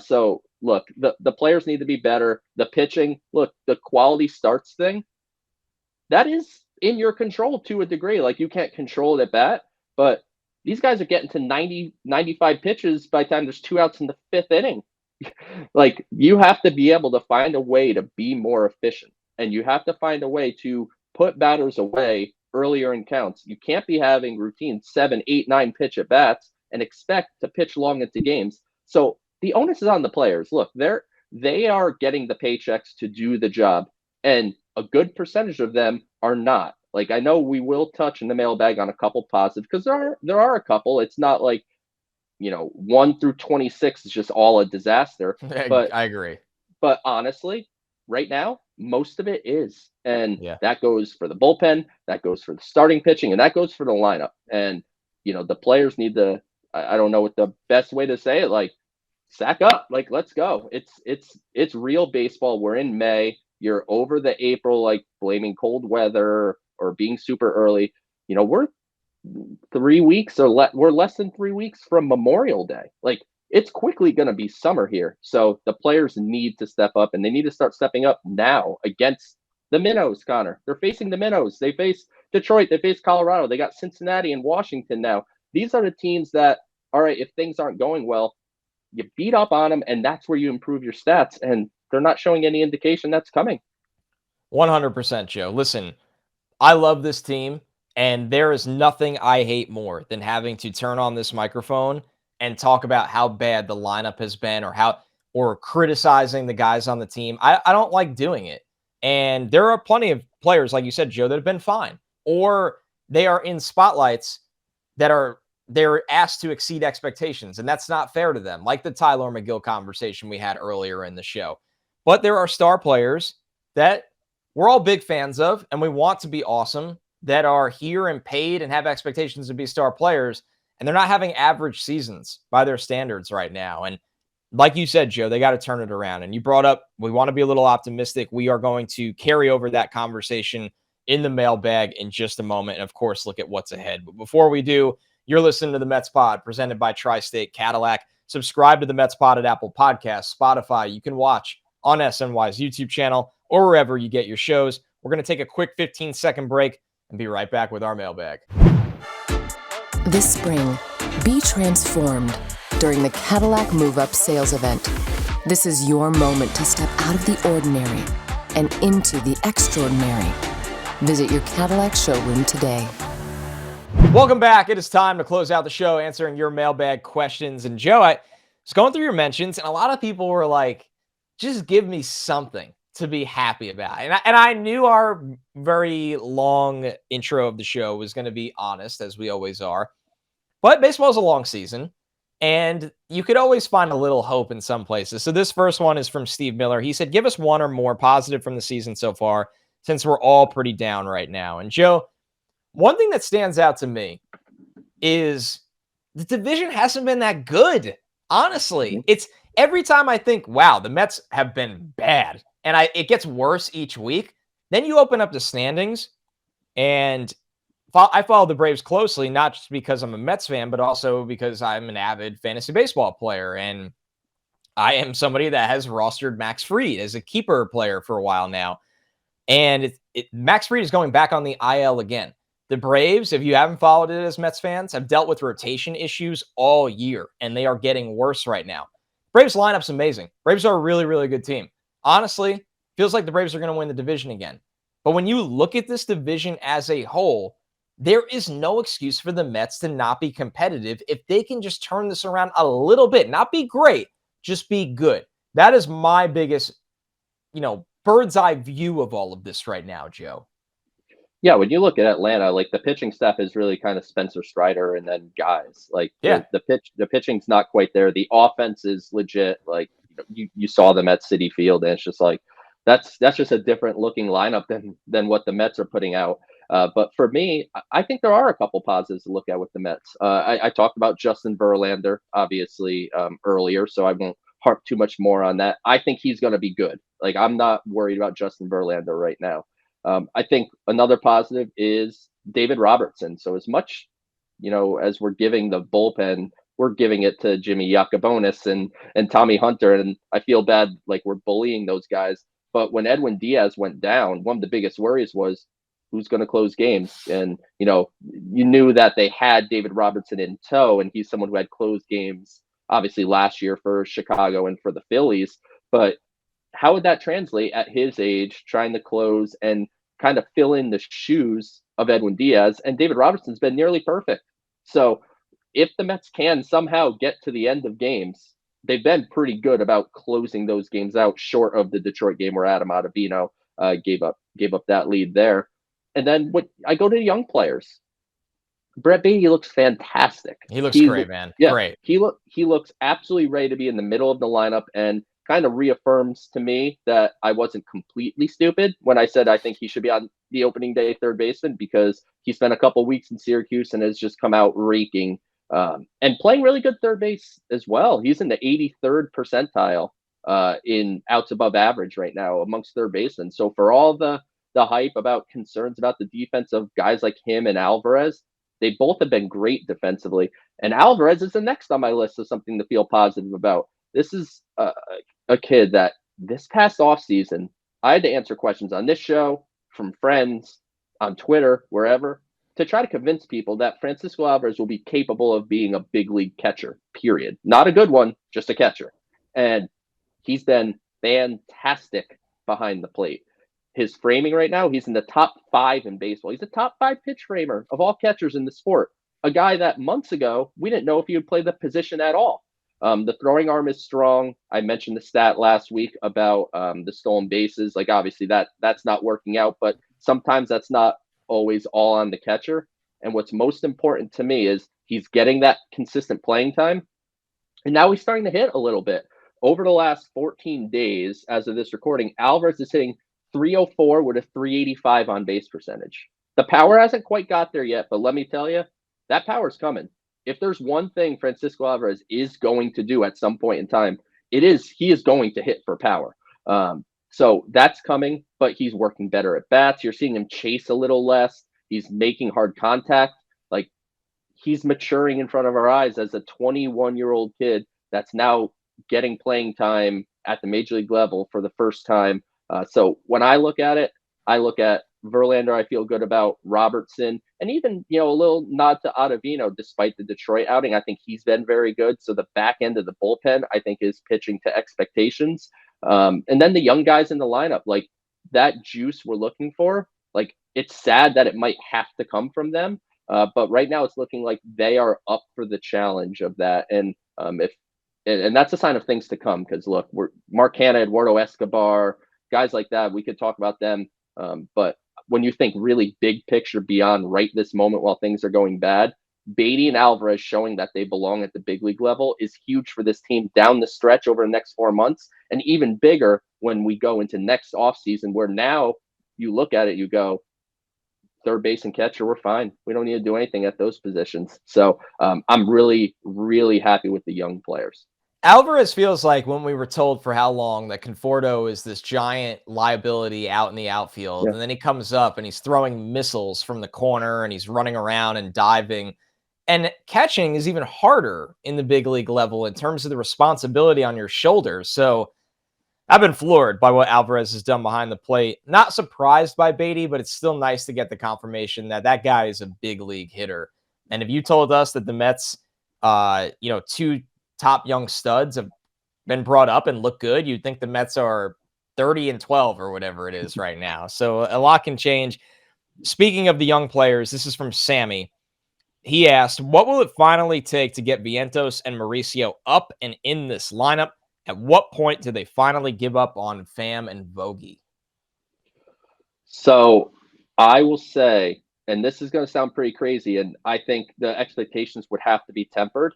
So look, the players need to be better. The pitching, look, the quality starts thing, that is in your control to a degree. Like you can't control it at bat, but these guys are getting to 90, 95 pitches by the time there's 2 outs in the 5th inning. Like you have to be able to find a way to be more efficient, and you have to find a way to put batters away earlier in counts. You can't be having routine 7, 8, 9 pitch at bats and expect to pitch long into games. So the onus is on the players. Look, they are getting the paychecks to do the job, and a good percentage of them are not. Like I know we will touch in the mailbag on a couple positives because there are a couple. It's not like 1 through 26 is just all a disaster. But
I agree.
But honestly, right now, most of it is, and that goes for the bullpen, that goes for the starting pitching, and that goes for the lineup. And the players need to. I don't know what the best way to say it. Like sack up. Like let's go. It's real baseball. We're in May. You're over the April, like blaming cold weather or being super early. We're 3 weeks or we're less than 3 weeks from Memorial Day. Like it's quickly going to be summer here. So the players need to step up, and they need to start stepping up now against the Minnows, Connor. They're facing the Minnows. They face Detroit. They face Colorado. They got Cincinnati and Washington now. These are the teams that, all right, if things aren't going well, you beat up on them, and that's where you improve your stats. And they're not showing any indication that's coming.
100%, Joe. Listen, I love this team, and there is nothing I hate more than having to turn on this microphone and talk about how bad the lineup has been or criticizing the guys on the team. I don't like doing it. And there are plenty of players, like you said, Joe, that have been fine, or they are in spotlights that they're asked to exceed expectations, and that's not fair to them, like the Tyler McGill conversation we had earlier in the show. But there are star players that we're all big fans of, and we want to be awesome, that are here and paid and have expectations to be star players, and they're not having average seasons by their standards right now. And like you said, Joe, they got to turn it around. And you brought up, we want to be a little optimistic. We are going to carry over that conversation in the mailbag in just a moment. And of course, look at what's ahead. But before we do, you're listening to the Mets Pod presented by Tri-State Cadillac. Subscribe to the Mets Pod at Apple Podcasts, Spotify. You can watch on SNY's YouTube channel or wherever you get your shows. We're going to take a quick 15-second break and be right back with our mailbag.
This spring, be transformed during the Cadillac Move Up sales event. This is your moment to step out of the ordinary and into the extraordinary. Visit your Cadillac showroom today.
Welcome back. It is time to close out the show answering your mailbag questions. And Joe, I was going through your mentions, and a lot of people were like, just give me something to be happy about. And I knew our very long intro of the show was going to be honest, as we always are. But baseball is a long season, and you could always find a little hope in some places. So this first one is from Steve Miller. He said, give us one or more positive from the season so far, since we're all pretty down right now. And Joe, one thing that stands out to me is the division hasn't been that good. Honestly, it's every time I think, wow, the Mets have been bad, and it gets worse each week. Then you open up the standings, and I follow the Braves closely, not just because I'm a Mets fan, but also because I'm an avid fantasy baseball player, and I am somebody that has rostered Max Fried as a keeper player for a while now. And Max Fried is going back on the IL again. The Braves, if you haven't followed it as Mets fans, have dealt with rotation issues all year, and they are getting worse right now. Braves lineup's amazing. Braves are a really, really good team. Honestly, feels like the Braves are going to win the division again. But when you look at this division as a whole, there is no excuse for the Mets to not be competitive if they can just turn this around a little bit. Not be great, just be good. That is my biggest, bird's eye view of all of this right now, Joe.
Yeah, when you look at Atlanta, like the pitching staff is really kind of Spencer Strider and then guys. Like the pitching's not quite there. The offense is legit. Like you saw them at Citi Field, and it's just like that's just a different looking lineup than what the Mets are putting out. But for me, I think there are a couple positives to look at with the Mets. I talked about Justin Verlander obviously earlier, so I won't harp too much more on that. I think he's going to be good. Like I'm not worried about Justin Verlander right now. I think another positive is David Robertson. So as much, as we're giving the bullpen, we're giving it to Jimmy Yacobonis and Tommy Hunter. And I feel bad, like we're bullying those guys. But when Edwin Diaz went down, one of the biggest worries was who's going to close games. And, you knew that they had David Robertson in tow, and he's someone who had closed games, obviously last year for Chicago and for the Phillies. But how would that translate at his age, trying to close and kind of fill in the shoes of Edwin Diaz? And David Robertson's been nearly perfect. So if the Mets can somehow get to the end of games, they've been pretty good about closing those games out, short of the Detroit game where Adam Ottavino gave up that lead there. And then I go to the young players. Brett Baty looks fantastic.
He looks great, man.
Yeah,
great.
He looks absolutely ready to be in the middle of the lineup, and kind of reaffirms to me that I wasn't completely stupid when I said I think he should be on the opening day third baseman, because he spent a couple weeks in Syracuse and has just come out raking and playing really good third base as well. He's in the 83rd percentile in outs above average right now amongst third basemen. So for all the hype about concerns about the defense of guys like him and Alvarez, they both have been great defensively. And Alvarez is the next on my list of something to feel positive about. This is a kid that this past offseason, I had to answer questions on this show, from friends, on Twitter, wherever, to try to convince people that Francisco Alvarez will be capable of being a big league catcher, period. Not a good one, just a catcher. And he's been fantastic behind the plate. His framing right now, he's in the top 5 in baseball. He's a top 5 pitch framer of all catchers in the sport. A guy that months ago, we didn't know if he would play the position at all. The throwing arm is strong. I mentioned the stat last week about the stolen bases. Like, obviously that's not working out, but sometimes that's not always all on the catcher. And what's most important to me is he's getting that consistent playing time. And now he's starting to hit a little bit. Over the last 14 days, as of this recording, Alvarez is hitting 304 with a 385 on base percentage. The power hasn't quite got there yet, but let me tell you, that power's coming. If there's one thing Francisco Alvarez is going to do at some point in time, he is going to hit for power. So that's coming, but he's working better at bats. You're seeing him chase a little less. He's making hard contact. Like, he's maturing in front of our eyes as a 21-year-old kid that's now getting playing time at the major league level for the first time. So when I look at it, I look at Verlander, I feel good about Robertson, and even, a little nod to Ottavino, despite the Detroit outing. I think he's been very good. So the back end of the bullpen, I think, is pitching to expectations. And then the young guys in the lineup, like that juice we're looking for, like it's sad that it might have to come from them. But right now, it's looking like they are up for the challenge of that. And if and that's a sign of things to come. Because look, we're Mark Hanna, Eduardo Escobar, guys like that. We could talk about them. But when you think really big picture beyond right this moment while things are going bad, Beatty and Alvarez showing that they belong at the big league level is huge for this team down the stretch over the next 4 months, and even bigger when we go into next offseason, where now you look at it, you go, third base and catcher, we're fine. We don't need to do anything at those positions. So I'm really, really happy with the young players.
Alvarez feels like when we were told for how long that Conforto is this giant liability out in the outfield,
Yeah.
and then he comes up and he's throwing missiles from the corner and he's running around and diving. And catching is even harder in the big league level in terms of the responsibility on your shoulders. So I've been floored by what Alvarez has done behind the plate. Not surprised by Beatty, but it's still nice to get the confirmation that that guy is a big league hitter. And if you told us that the Mets, two top young studs have been brought up and look good, you'd think the Mets are 30-12 or whatever it is right now. So a lot can change. Speaking of the young players, this is from Sammy. He asked, what will it finally take to get Vientos and Mauricio up and in this lineup? At what point do they finally give up on Pham and Vogie?
So I will say, and this is going to sound pretty crazy, and I think the expectations would have to be tempered.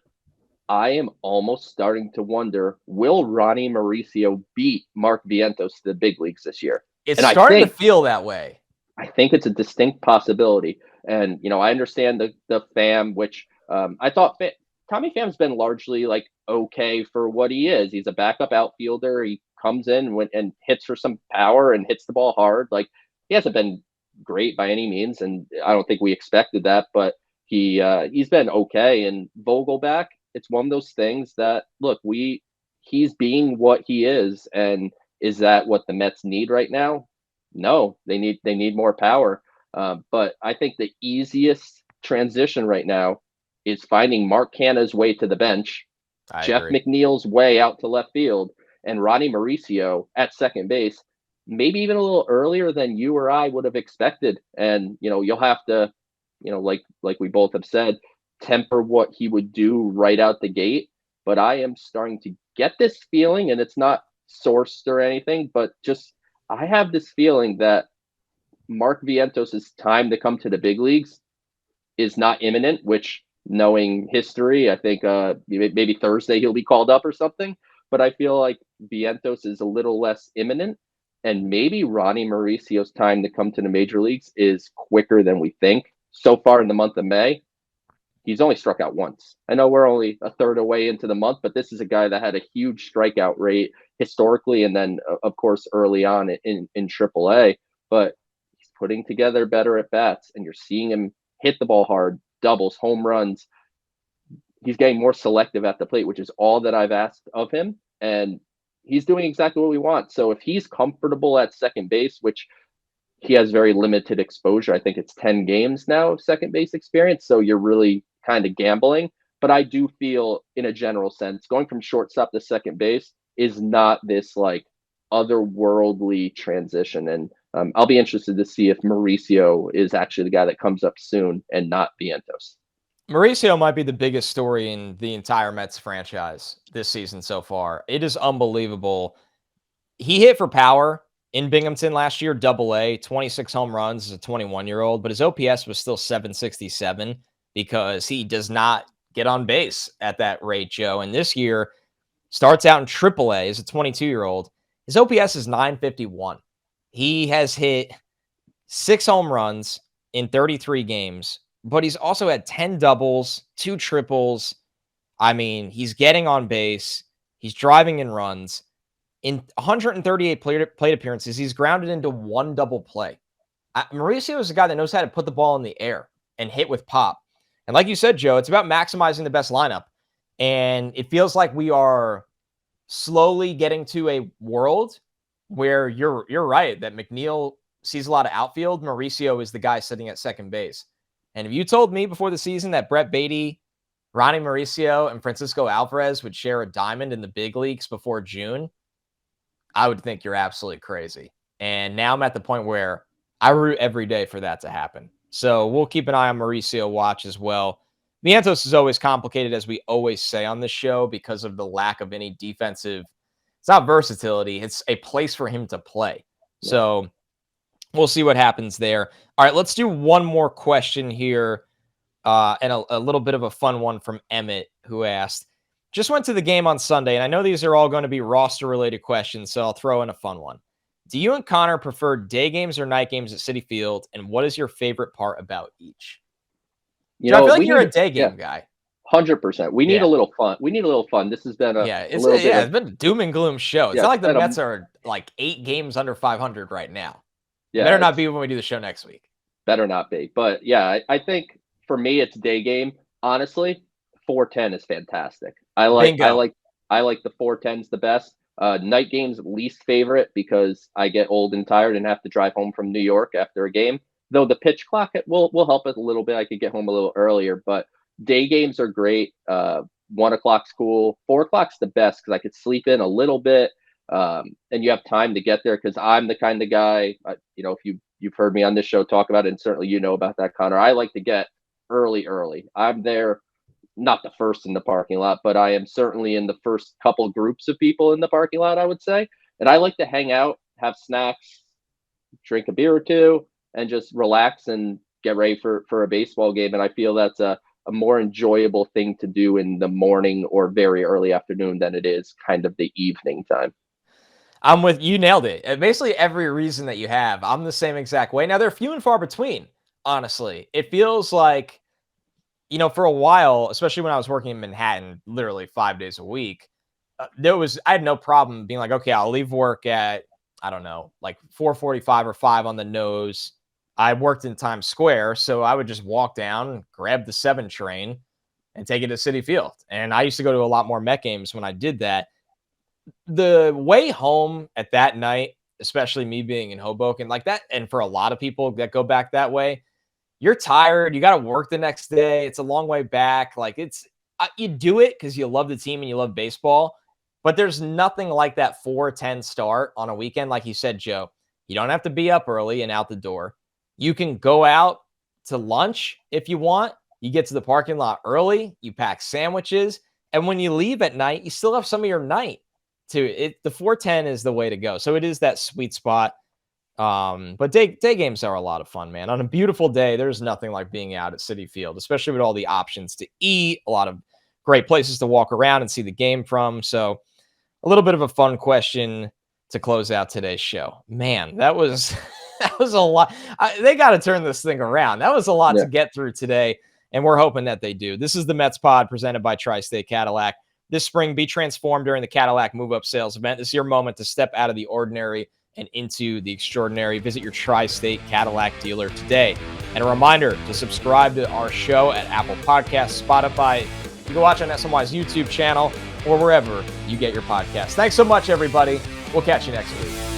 I am almost starting to wonder, will Ronnie Mauricio beat Mark Vientos to the big leagues this year?
It's
And
starting to feel that way.
I think it's a distinct possibility. And, I understand the Pham, which I thought Tommy Pham's been largely like okay for what he is. He's a backup outfielder. He comes in and hits for some power and hits the ball hard. Like, he hasn't been great by any means, and I don't think we expected that, but he's been okay. And Vogelback, it's one of those things that, look, he's being what he is. And is that what the Mets need right now? No, they need more power. But I think the easiest transition right now is finding Mark Canha's way to the bench, Jeff McNeil's way out to left field, and Ronnie Mauricio at second base, maybe even a little earlier than you or I would have expected. And, you'll have to, like we both have said, temper what he would do right out the gate. But I am starting to get this feeling, and it's not sourced or anything, but just I have this feeling that Mark Vientos' time to come to the big leagues is not imminent, which, knowing history, I think maybe Thursday he'll be called up or something. But I feel like Vientos is a little less imminent, and maybe Ronnie Mauricio's time to come to the major leagues is quicker than we think. So far in the month of May, he's only struck out once. I know we're only a third away into the month, but this is a guy that had a huge strikeout rate historically, and then, of course, early on in AAA. But he's putting together better at bats, and you're seeing him hit the ball hard, doubles, home runs. He's getting more selective at the plate, which is all that I've asked of him. And he's doing exactly what we want. So if he's comfortable at second base, which he has very limited exposure, I think it's 10 games now of second base experience. So you're really kind of gambling. But I do feel, in a general sense, going from shortstop to second base is not this like otherworldly transition. And I'll be interested to see if Mauricio is actually the guy that comes up soon and not Vientos.
Mauricio might be the biggest story in the entire Mets franchise this season so far. It is unbelievable. He hit for power in Binghamton last year, Double-A, 26 home runs as a 21-year-old, but his OPS was still 767 because he does not get on base at that rate, Joe. And this year starts out in Triple-A as a 22-year-old. His OPS is 951. He has hit 6 home runs in 33 games, but he's also had 10 doubles, 2 triples. I mean, he's getting on base. He's driving in runs. In 138 plate appearances, he's grounded into 1 double play. Mauricio is a guy that knows how to put the ball in the air and hit with pop. And like you said, Joe, it's about maximizing the best lineup. And it feels like we are slowly getting to a world where you're right, that McNeil sees a lot of outfield. Mauricio is the guy sitting at second base. And if you told me before the season that Brett Beatty, Ronnie Mauricio, and Francisco Alvarez would share a diamond in the big leagues before June, I would think you're absolutely crazy. And now I'm at the point where I root every day for that to happen. So we'll keep an eye on Mauricio Watch as well. Vientos is always complicated, as we always say on this show, because of the lack of any defensive. It's not versatility. It's a place for him to play.
Yeah.
So we'll see what happens there. All right, let's do one more question here. And a little bit of a fun one from Emmett, who asked, just went to the game on Sunday, and I know these are all going to be roster-related questions, so I'll throw in a fun one. Do you and Connor prefer day games or night games at Citi Field, and what is your favorite part about each? I feel like you're a day game guy.
100%. We need a little fun. We need a little fun. This has been
it's been a doom and gloom show. It's not like the Mets are like 8 games under 500 right now. Yeah, better not be when we do the show next week.
Better not be. But yeah, I think for me it's day game. Honestly, 4:10 is fantastic. I like the 4:10s the best. Night games least favorite because I get old and tired and have to drive home from New York after a game. Though the pitch clock will help it a little bit. I could get home a little earlier, but day games are great. 1 o'clock's cool. 4 o'clock's the best because I could sleep in a little bit, and you have time to get there. Because I'm the kind of guy, if you've heard me on this show talk about it, and certainly you know about that, Connor. I like to get early. I'm there, not the first in the parking lot, but I am certainly in the first couple groups of people in the parking lot, I would say. And I like to hang out, have snacks, drink a beer or two, and just relax and get ready for a baseball game. And I feel that's a more enjoyable thing to do in the morning or very early afternoon than it is kind of the evening time.
I'm with you. Nailed it. Basically every reason that you have, I'm the same exact way. Now they're few and far between, honestly. It feels like, for a while, especially when I was working in Manhattan, literally 5 days a week, I had no problem being like, okay, I'll leave work at, I don't know, like 4:45 or 5 on the nose. I worked in Times Square, so I would just walk down, grab the 7 train, and take it to Citi Field. And I used to go to a lot more Met games when I did that. The way home at that night, especially me being in Hoboken like that, and for a lot of people that go back that way, you're tired. You got to work the next day. It's a long way back. Like you do it because you love the team and you love baseball, but there's nothing like that 4:10 start on a weekend. Like you said, Joe, you don't have to be up early and out the door. You can go out to lunch if you want. You get to the parking lot early. You pack sandwiches. And when you leave at night, you still have some of your night the 4:10 is the way to go. So it is that sweet spot. But day games are a lot of fun, man. On a beautiful day, there's nothing like being out at Citi Field, especially with all the options to eat, a lot of great places to walk around and see the game from. So a little bit of a fun question to close out today's show. Man, that was a lot. They got to turn this thing around. That was a lot to get through today, and we're hoping that they do. This is the Mets Pod presented by Tri-State Cadillac. This spring, be transformed during the Cadillac move-up sales event. This is your moment to step out of the ordinary and into the extraordinary. Visit your Tri-State Cadillac dealer today. And a reminder to subscribe to our show at Apple Podcasts, Spotify. You can watch on SNY's YouTube channel or wherever you get your podcasts. Thanks so much, everybody. We'll catch you next week.